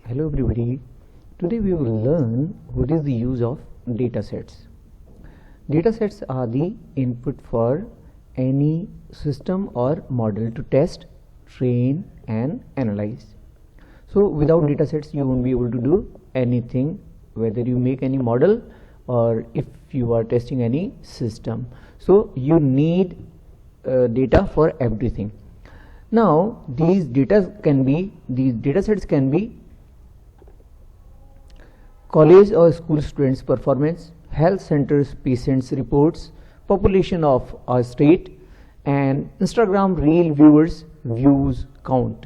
Hello everybody. Today we will learn what is the use of datasets. Datasets are the input for any system or model to test, train and analyze. So without datasets you won't be able to do anything, whether you make any model or if you are testing any system. So you need data for everything. Now these datasets can be college or school students' performance, health centers patients' reports, population of a state, and Instagram reel viewers views count.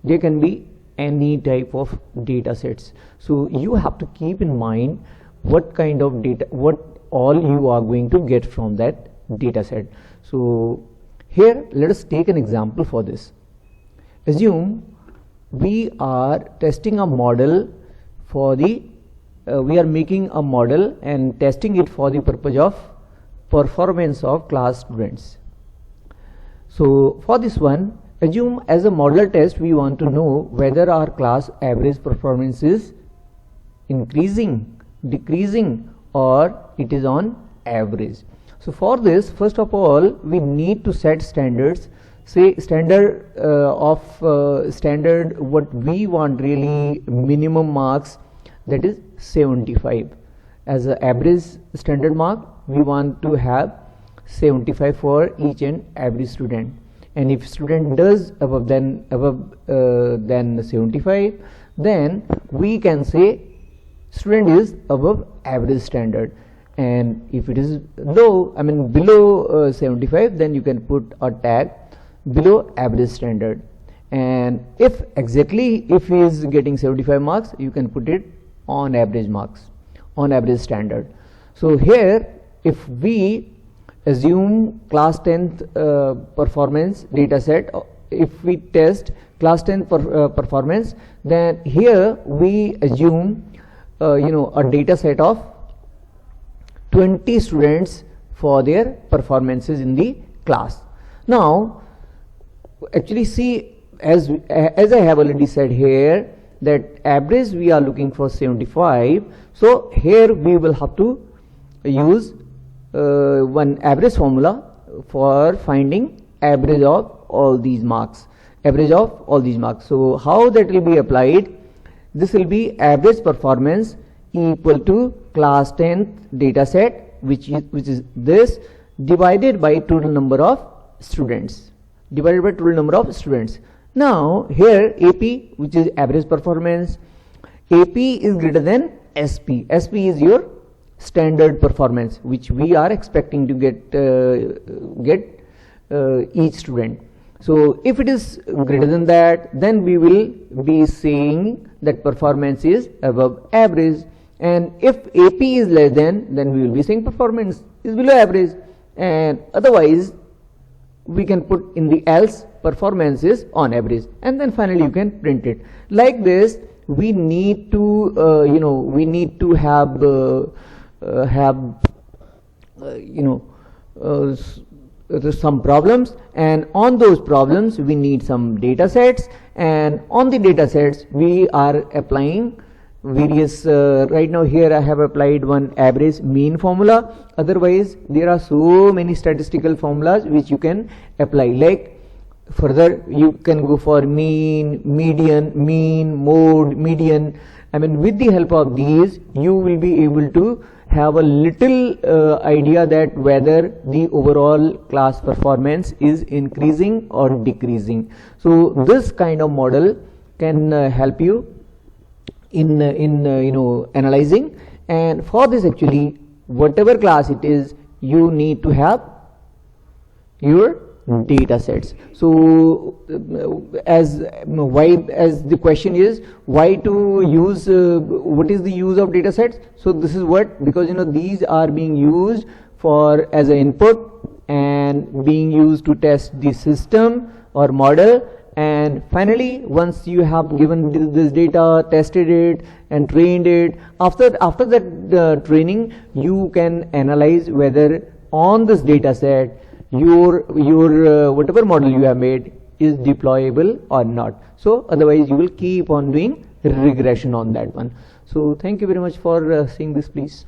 There can be any type of data sets. So you have to keep in mind what kind of data, what all you are going to get from that data set. So here let us take an example for this. Assume we are testing a model for the we are making a model and testing it for the purpose of performance of class students. So for this one, assume as a model test we want to know whether our class average performance is increasing, decreasing, or it is on average. So for this, first of all we need to set standards. Say standard standard what we want, really minimum marks, that is 75 as an average standard mark. We want to have 75 for each and every student, and if student does above than 75, then we can say student is above average standard, and if it is low, below 75, then you can put a tag below average standard. And if he is getting 75 marks, you can put it on average marks, on average standard. So here if we assume class 10th performance data set, if we test class 10th performance, then here we assume a data set of 20 students for their performances in the class. Now actually see, as I have already said here, that average we are looking for 75. So here we will have to use one average formula for finding average of all these marks, So how that will be applied? This will be average performance equal to class 10th data set, which is this, divided by total number of students, Now here AP, which is average performance, AP is greater than SP. SP is your standard performance, which we are expecting to get each student. So if it is greater than that, then we will be saying that performance is above average, and if AP is less than, then we will be saying performance is below average, and otherwise we can put in the else performance is on average, and then finally you can print it like this. We need to some problems, and on those problems we need some data sets, and on the data sets we are applying various right now here I have applied one average mean formula. Otherwise there are so many statistical formulas which you can apply. Like further you can go for mean, median, mean, mode, median. With the help of these you will be able to have a little idea that whether the overall class performance is increasing or decreasing. So this kind of model can help you in analyzing, and for this actually whatever class it is, you need to have your data sets. So as the question is why to use what is the use of data sets? So this is what, because these are being used for as an input and being used to test the system or model, and finally once you have given this data, tested it and trained it, after that training you can analyze whether on this data set your whatever model you have made is deployable or not. So otherwise you will keep on doing regression on that one. So thank you very much for seeing this, please.